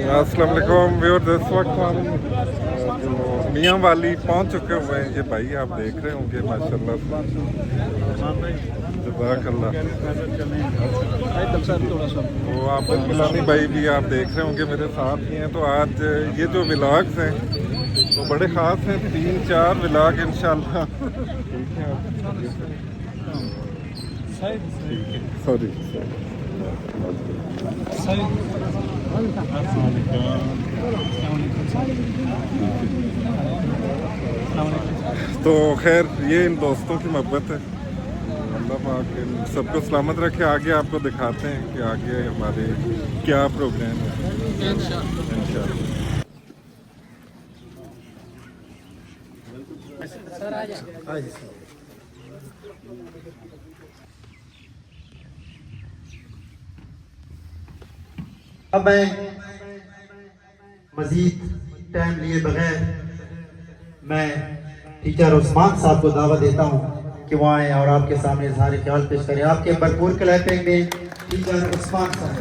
अस्सलाम वालेकुम व्यूअर्स, इस वक्त हम जो मियाँ वाली पहुंच चुके हुए हैं। ये भाई आप देख रहे होंगे माशाल्लाह जज़ाकल्लाह। तो आप गिलानी भाई भी आप देख रहे होंगे मेरे साथ ही हैं। तो आज ये जो व्लॉग्स हैं तो बड़े ख़ास हैं, 3-4 व्लॉग इंशाल्लाह। ठीक है, सॉरी तो खैर ये इन दोस्तों की मोहब्बत है। अल्लाह पाक इन सबको सलामत रखे। आगे आपको दिखाते हैं कि आगे हमारे क्या प्रोग्राम है इंशाल्लाह। अब मैं मजीद टाइम लिए बगैर मैं टीचर उस्मान साहब को दावा देता हूँ कि वो आए और आपके सामने इज़हार ख्याल पेश करें। आपके भरपूर क्लैपिंग में टीचर उस्मान साहब।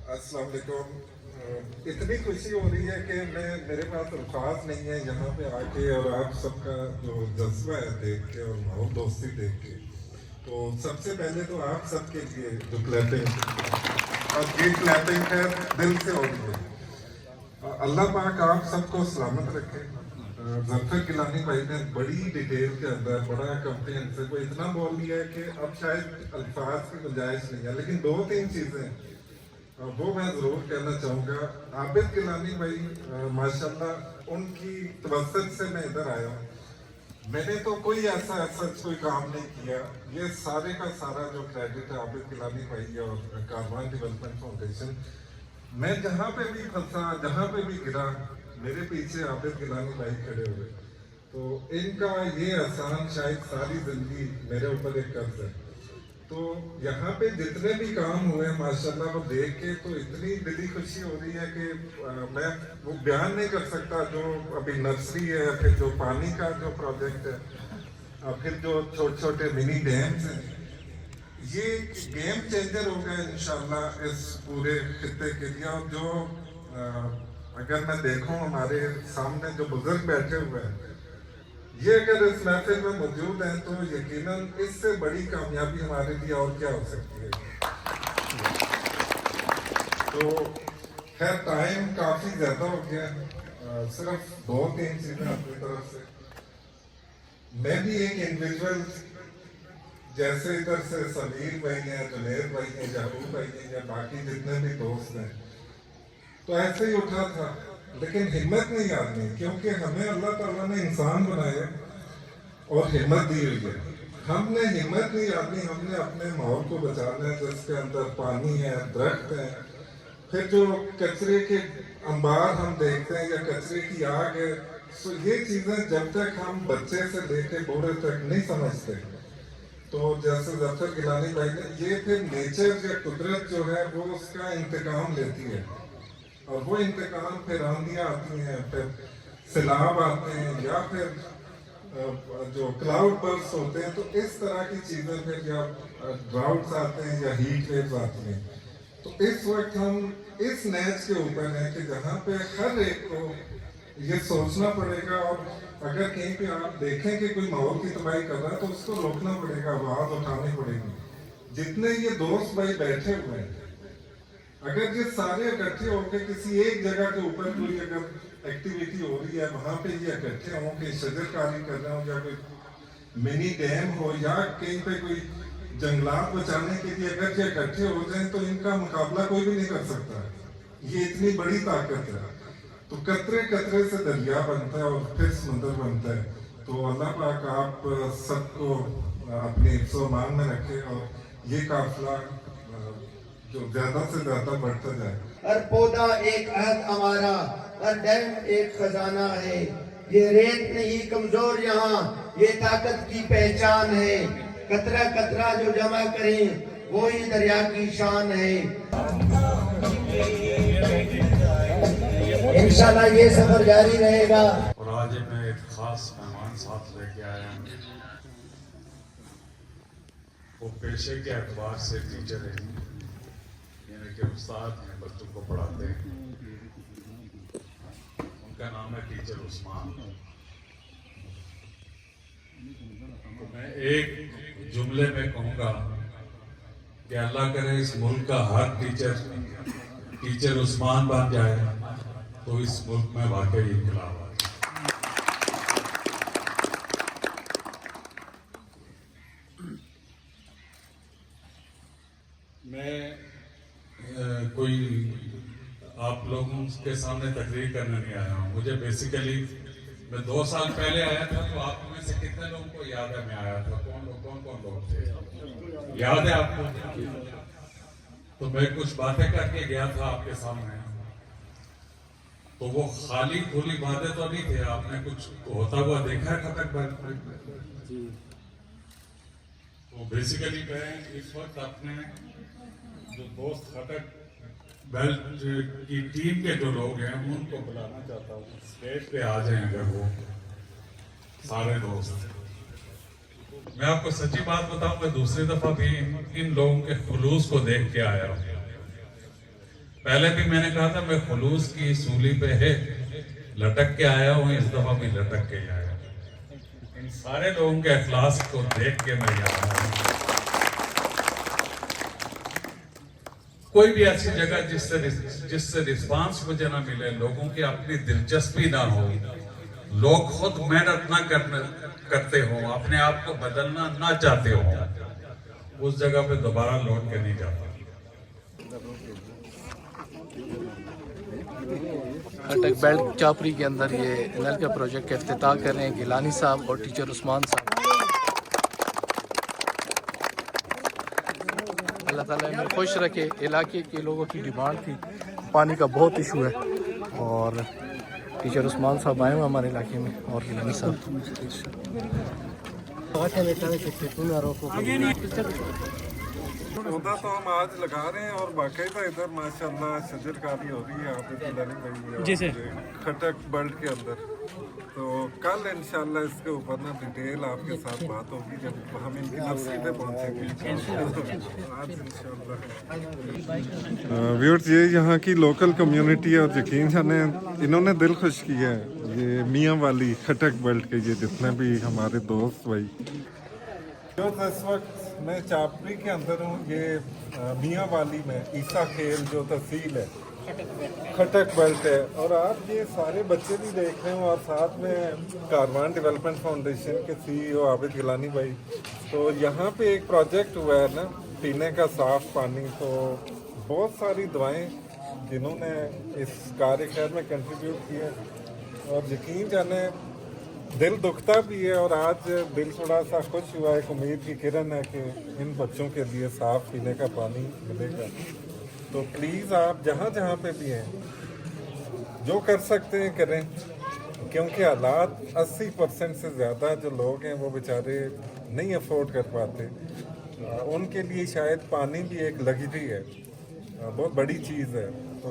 अस्सलाम वालेकुम। इतनी खुशी हो रही है कि मेरे पास अल्फाज नहीं है यहाँ पे आके और आप सबका जो जज्बा है देख के और माहौल दोस्ती देख के। तो सबसे पहले तो आप सबके लिए जो क्लैपिंग और ये क्लैपिंग है दिल से हो रही है। अल्लाह पाक आप सबको सलामत रखे। जफर गिलानी भाई ने बड़ी डिटेल के अंदर बड़ा कॉम्प्रिहेंसिव इतना बोल दिया है कि अब शायद अल्फाज की गुंजाइश नहीं है, लेकिन 2-3 चीज़ें वो मैं ज़रूर कहना चाहूँगा। आबिद गिलानी भाई माशाल्लाह उनकी तवज्जुह से मैं इधर आया हूँ। मैंने तो कोई ऐसा कोई काम नहीं किया। ये सारे का सारा जो क्रेडिट है आबिद गिलानी भाई और कारवान डेवलपमेंट फाउंडेशन। मैं जहाँ पे भी फंसा, जहाँ पे भी गिरा, मेरे पीछे आबिद गिलानी भाई खड़े हुए। तो इनका ये एहसान शायद सारी जिंदगी मेरे ऊपर एक कर्ज है। तो यहाँ पे जितने भी काम हुए माशाल्लाह वो देख के तो इतनी दिली खुशी हो रही है कि मैं वो बयान नहीं कर सकता। जो अभी नर्सरी है, फिर जो पानी का जो प्रोजेक्ट है, फिर जो छोटे छोटे मिनी डैम्स हैं, ये गेम चेंजर हो गए इंशाल्लाह इस पूरे खित्ते के लिए। और जो अगर मैं देखूं हमारे सामने जो बुजुर्ग बैठे हुए हैं, ये अगर इस महफिल में मौजूद हैं तो यकीनन इससे बड़ी कामयाबी हमारे लिए और क्या हो सकती है। तो खैर टाइम काफी ज्यादा हो गया, सिर्फ 2-3 चीजें अपनी तरफ से। मैं भी एक इंडिविजुअल जैसे इधर से समीर भाई हैं, जुनैद भाई हैं, याकूब भाई हैं या बाकी जितने भी दोस्त हैं, तो ऐसे ही उठा था। लेकिन हिम्मत नहीं आती, क्योंकि हमें अल्लाह ताला ने इंसान बनाया और हिम्मत दी हुई है। हमने हिम्मत नहीं आती, हमने अपने माहौल को बचाना है जिसके अंदर पानी है, दरख्त है, फिर जो कचरे के अंबार हम देखते हैं या कचरे की आग है। तो ये चीज़ें जब तक हम बच्चे से लेके बूढ़े तक नहीं समझते, तो जैसे जफर गिलानी भाई ने ये फिर नेचर या कुदरत जो है वो उसका इंतकाम लेती है। और वो इंतकाम फिर आंधियाँ आती हैं, फिर सैलाब आते हैं, या फिर जो क्लाउड बर्स्ट होते हैं। तो इस तरह की चीज़ें फिर या ड्राउट्स आते हैं या हीट वेव्स आती हैं। तो इस वक्त हम इस नैच के ऊपर हैं कि जहाँ पे हर एक को ये सोचना पड़ेगा। और अगर कहीं पे आप देखें कि कोई माहौल की तबाही कर रहा है तो उसको रोकना पड़ेगा, आवाज़ उठानी पड़ेगी। जितने ये दोस्त भाई बैठे हुए हैं, अगर ये सारे इकट्ठे होकर किसी एक जगह के ऊपर कोई अगर एक्टिविटी हो रही है, वहाँ पे ये इकट्ठे हों कि शजरकारी कर रहे हो या कोई मिनी डैम हो या कहीं पे कोई जंगलात बचाने के लिए अगर ये इकट्ठे हो जाए तो इनका मुकाबला कोई भी नहीं कर सकता। ये इतनी बड़ी ताकत है। तो कतरे कतरे से दरिया बनता है और फिर समुद्र बनता है। तो अल्लाह पाक आप सबको अपने हिफ्ज़-ओ-अमान में रखे और ये काफिला जो ज्यादा से ज्यादा बढ़ता जाए। हर पौधा एक अहद हमारा, हर डैम एक खजाना है। ये रेत नहीं कमजोर यहाँ, ये ताकत की पहचान है। कतरा कतरा जो जमा करें वो ही दरिया की शान है। इंशाल्लाह ये सफर जारी रहेगा। और دروازے میں ایک خاص مہمان ساتھ لے کے آیا ہوں. وہ پیشے کے اعتبار سے ٹیچر ہیں، یعنی کہ استاد ہیں، بچوں کو پڑھاتے ہیں. ان کا نام ہے ٹیچر عثمان. تو میں ایک جملے میں کہوں گا کہ اللہ کرے اس ملک کا ہر ٹیچر عثمان بن جائے تو اس ملک میں واقعی انقلاب آ جائے. میں کوئی آپ لوگوں کے سامنے تقریر کرنے نہیں آیا ہوں. مجھے بیسیکلی میں 2 سال پہلے آیا تھا تو آپ میں سے کتنے لوگوں کو یاد ہے میں آیا تھا؟ کون لوگ تھے یاد ہے آپ کو؟ تو میں کچھ باتیں کر کے گیا تھا آپ کے سامنے. تو وہ خالی کھلی باتیں تو نہیں تھے. آپ نے کچھ ہوتا ہوا دیکھا ہے کھٹک بیلٹ میں؟ تو بیسیکلی میں اس وقت اپنے جو دوست کھٹک بیلٹ کی ٹیم کے جو لوگ ہیں ان کو بلانا چاہتا ہوں اسٹیج پہ آ جائیں اگر وہ سارے دوست. میں آپ کو سچی بات بتاؤں میں دوسری دفعہ بھی ان لوگوں کے خلوص کو دیکھ کے آیا ہوں. پہلے بھی میں نے کہا تھا میں خلوص کی سولی پہ ہے لٹک کے آیا ہوں، اس دفعہ بھی لٹک کے آیا ہوں. ان سارے لوگوں کے اخلاص کو دیکھ کے میں آیا ہوں. کوئی بھی ایسی جگہ جس سے رسپانس مجھے نہ ملے، لوگوں کی اپنی دلچسپی نہ ہو، لوگ خود محنت نہ کرتے ہوں، اپنے آپ کو بدلنا نہ چاہتے ہوں، اس جگہ پہ دوبارہ لوٹ کے نہیں جاتا. کھٹک بیلٹ چاپری کے اندر یہ نل کے پروجیکٹ کا افتتاح کر رہے ہیں گیلانی صاحب اور ٹیچر عثمان صاحب. اللہ تعالیٰ میں خوش رکھے. علاقے کے لوگوں کی ڈیمانڈ تھی، پانی کا بہت ایشو ہے، اور ٹیچر عثمان صاحب آئے ہوئے ہمارے علاقے میں اور گیلانی صاحب. پودا تو ہم آج لگا رہے ہیں اور باقاعدہ ادھر ماشاءاللہ شجر کاری ہو رہی ہے یہاں پہ گیلانی بھائی کھٹک بیلٹ کے اندر. تو کل انشاءاللہ اس کے اوپر نا ڈیٹیل آپ کے ساتھ بات ہوگی جب ہم ان کی نرسری پہ پہنچیں گے. آج انشاءاللہ ویورز یہ یہاں کی لوکل کمیونٹی ہے اور یقین جانیں انہوں نے دل خوش کیا ہے. یہ میاں والی کھٹک بیلٹ کے یہ جتنے بھی ہمارے دوست بھائی. اس وقت میں چاپری کے اندر ہوں. یہ میاں والی میں عیسیٰ کھیل جو تحصیل ہے کھٹک بیلٹ ہے، اور آپ یہ سارے بچے بھی دیکھ رہے ہوں اور ساتھ میں کاروان ڈیولپمنٹ فاؤنڈیشن کے CEO عابد گیلانی بھائی. تو یہاں پہ ایک پروجیکٹ ہوا ہے نا پینے کا صاف پانی. تو بہت ساری دعائیں جنہوں نے اس کار خیر میں کنٹریبیوٹ کیا اور یقین جانے دل دکھتا بھی ہے اور آج دل تھوڑا سا خوش ہوا ہے. ایک امید کی کرن ہے کہ ان بچوں کے لیے صاف پینے کا پانی ملے گا. تو پلیز آپ جہاں جہاں پہ بھی ہیں جو کر سکتے ہیں کریں، کیونکہ حالات 80% سے زیادہ جو لوگ ہیں وہ بیچارے نہیں افورڈ کر پاتے. ان کے لیے شاید پانی بھی ایک لگژری ہے، بہت بڑی چیز ہے. تو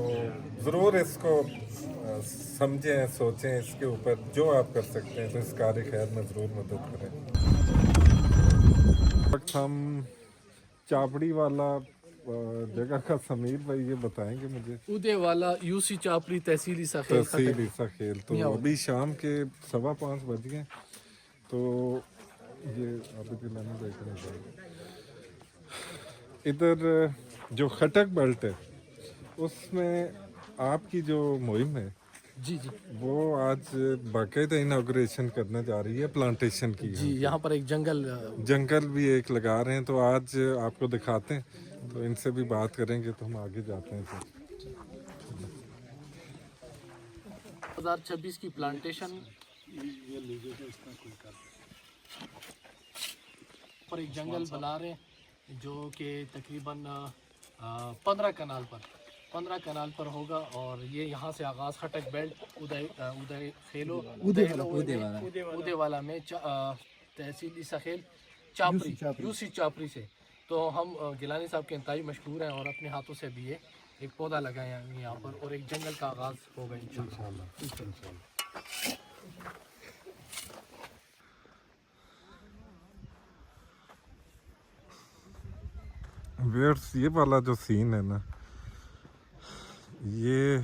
ضرور اس کو سمجھیں، سوچیں اس کے اوپر. جو آپ کر سکتے ہیں تو اس کار خیر میں ضرور مدد کریں. وقت ہم چاپڑی والا جگہ کا سمیر بھائی یہ بتائیں گے مجھے. اودے والا UC چاپری تحصیل عیسیٰ خیل تحصیل عیسیٰ خیل. تو ابھی شام کے 5:15 بج گئے. تو یہ عابد گیلانی بھائی کا نظر ادھر جو کھٹک بیلٹ ہے اس میں آپ کی جو مہم ہے جی وہ آج باقاعدہ انوگریشن کرنے جا رہی ہے پلانٹیشن کی. جی یہاں پر ایک جنگل بھی ایک لگا رہے ہیں. تو آج آپ کو دکھاتے ہیں، تو ان سے بھی بات کریں گے. تو ہم آگے جاتے ہیں. 2026 کی پلانٹیشن پر ایک جنگل بنا رہے ہیں جو کہ تقریباً 15 کنال پر ہوگا. اور یہ یہاں سے آغاز کھٹک بیلٹ اودے والا میں تحصیل عیسیٰ خیل چاپری UC چاپری سے. تو ہم گیلانی صاحب کے انتہائی مشکور ہیں اور اپنے ہاتھوں سے بھی ایک پودا لگائے ہیں یہاں پر اور ایک جنگل کا آغاز ہوگا انشاءاللہ. व्यूअर्स, ये वाला जो सीन है ना, ये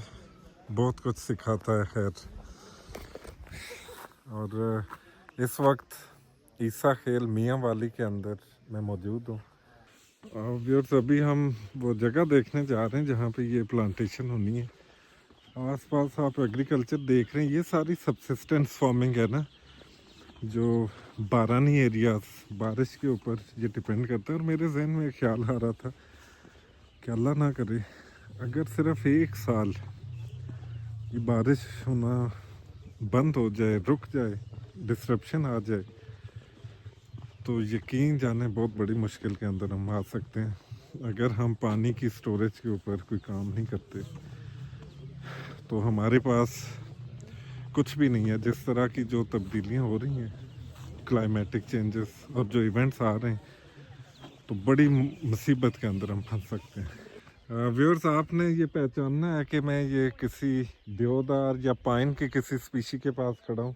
बहुत कुछ सिखाता है। खैर, और इस वक्त ईसा खेल मियाँ वाली के अंदर मैं मौजूद हूँ। व्यूअर्स, अभी हम वो जगह देखने जा रहे हैं जहाँ पे ये प्लांटेशन होनी है। आसपास आप एग्रीकल्चर देख रहे हैं, ये सारी सबसिस्टेंस फार्मिंग है ना, जो बारानी एरियाज, बारिश के ऊपर ये डिपेंड करता है। और मेरे जहन में एक ख्याल आ रहा था कि अल्लाह ना करे अगर सिर्फ एक साल ये बारिश होना बंद हो जाए, रुक जाए, डिसरप्शन आ जाए, तो यकीन जाने बहुत बड़ी मुश्किल के अंदर हम आ सकते हैं। अगर हम पानी की स्टोरेज के ऊपर कोई काम नहीं करते तो हमारे पास कुछ भी नहीं है। जिस तरह की जो तब्दीलियाँ हो रही हैं, क्लाइमेटिक चेंजेस और जो इवेंट्स आ रहे हैं, तो बड़ी मुसीबत के अंदर हम फंस सकते हैं। व्यूअर्स, आपने ये पहचानना है कि मैं ये किसी देवदार या पाइन के किसी स्पीशी के पास खड़ा हूँ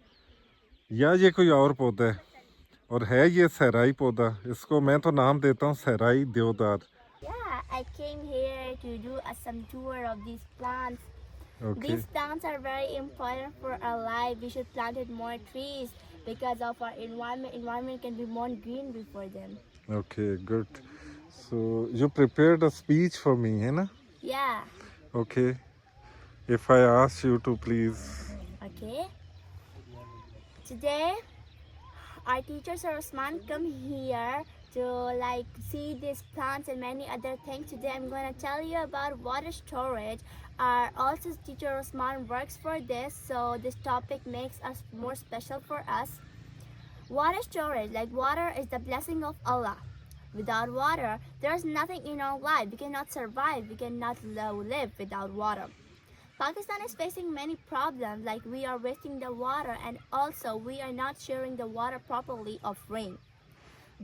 या ये कोई और पौधा है, और है ये सहराई पौधा। इसको मैं तो नाम देता हूँ सहराई देवदार। Yeah, I came here to do some tour of these plants. Okay, These plants are very important for our life. We should plant more trees because of our environment. Environment can be more green before them. Okay, good. So you prepared a speech for me, है ना? Yeah. Okay, if I ask you to please. Okay. Today, our teacher Sir Osman come here to see these plants and many other things. Today I'm going to tell you about water storage. Our also teacher Osman works for this, so this topic makes us more special for us. Water storage, like water is the blessing of Allah. Without water, there's nothing in our life. We cannot survive. We cannot live without water. Pakistan is facing many problems, like we are wasting the water and also we are not sharing the water properly of rain.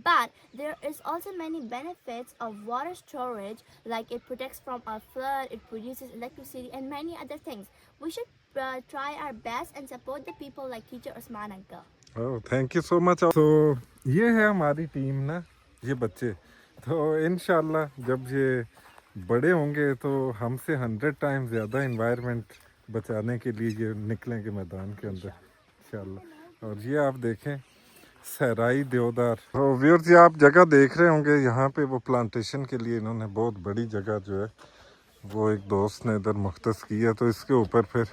But there is also many benefits of water storage, like it protects from a flood, it produces electricity and many other things. We should try our best and support the people like teacher Osman uncle. Oh, thank you so much. तो ये है हमारी team ना, ये बच्चे। तो इंशाल्लाह जब ये बड़े होंगे तो हमसे 100 टाइम ज़्यादा इन्वायरमेंट बचाने के लिए ये निकलेंगे मैदान के अंदर इंशाल्लाह। और ये आप देखें सहराई देवदार। तो व्यूअर्स, ये आप जगह देख रहे होंगे, यहाँ पे वो प्लांटेशन के लिए इन्होंने बहुत बड़ी जगह जो है वो एक दोस्त ने इधर मुख्तस की है। तो इसके ऊपर फिर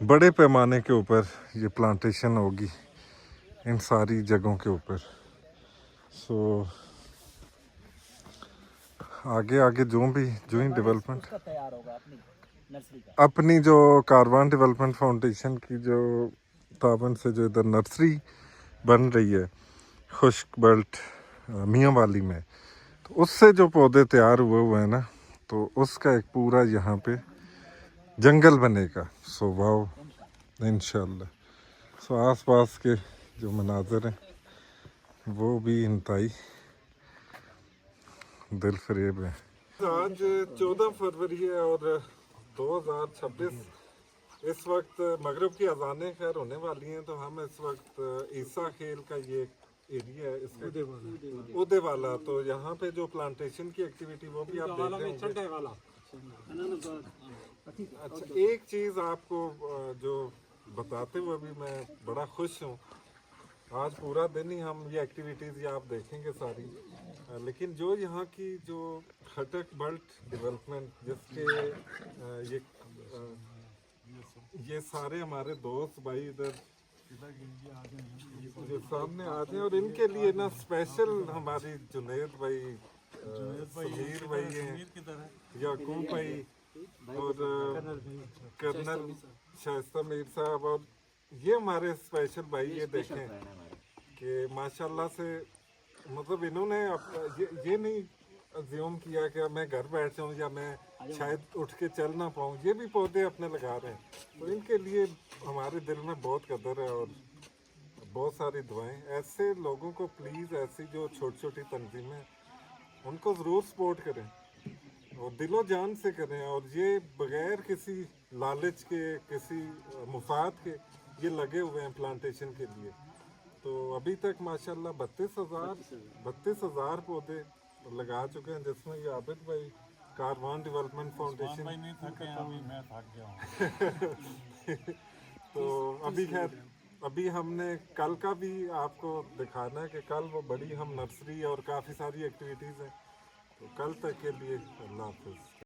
बड़े पैमाने के ऊपर ये प्लांटेशन होगी इन सारी जगहों के ऊपर। सो आगे आगे जो ही डेवलपमेंट अपनी जो कारवान डेवलपमेंट फाउंडेशन की जो ताबन से जो इधर नर्सरी बन रही है खुश्क बेल्ट मियाँ वाली में, तो उससे जो पौधे तैयार हुए हैं ना, तो उसका एक पूरा यहाँ पे जंगल बनेगा। सो वाओ, इंशाल्लाह। सो आसपास के जो मनाजर हैं वो भी इंतहाई दिल फरेब है। आज 14 फरवरी है और 2026। इस वक्त मगरिब की अजानें खैर होने वाली हैं। तो हम इस वक्त ईसा खेल का ये एरिया है, इसका उदे वाला। तो यहाँ पे जो प्लांटेशन की एक्टिविटी वो भी आप देख रहे हैं। अच्छा, एक चीज़ आपको जो बताते हुए भी मैं बड़ा खुश हूँ। आज पूरा दिन ही हम ये एक्टिविटीज़ ये आप देखेंगे सारी। लेकिन जो यहाँ की जो खटक बेल्ट डेवलपमेंट, जिसके ये सारे हमारे दोस्त भाई इधर जो सामने आ जाए, और इनके लिए ना स्पेशल हमारी जुनैद भाई, समीर भाई हैं, याकूब भाई और कर्नल शाइस्ता मीर साहब, और ये हमारे स्पेशल भाई। ये देखें कि माशाल्लाह से मतलब इन्होंने ये नहीं अज्यूम किया कि मैं घर बैठ जाऊँ या मैं शायद उठ के चल ना पाऊँ। ये भी पौधे अपने लगा रहे हैं। तो इनके लिए हमारे दिल में बहुत कदर है और बहुत सारी दुआएं। ऐसे लोगों को प्लीज़, ऐसी जो छोटी छोटी तंजीमें, उनको ज़रूर सपोर्ट करें और दिलो जान से करें। और ये बग़ैर किसी लालच के, किसी मुफाद के, ये लगे हुए हैं प्लांटेशन के लिए। तो अभी तक माशाल्लाह 32,000 पौधे लगा चुके हैं, जिसमें ये आबिद भाई कारवान डेवलपमेंट फाउंडेशन नहीं थके हैं अभी, मैं थक गया हूँ। तो अभी खैर अभी हमने कल का भी आपको दिखाना है कि कल वो बड़ी हम नर्सरी और काफ़ी सारी एक्टिविटीज़ हैं। तो कल तक के लिए अल्लाह हाफिज़।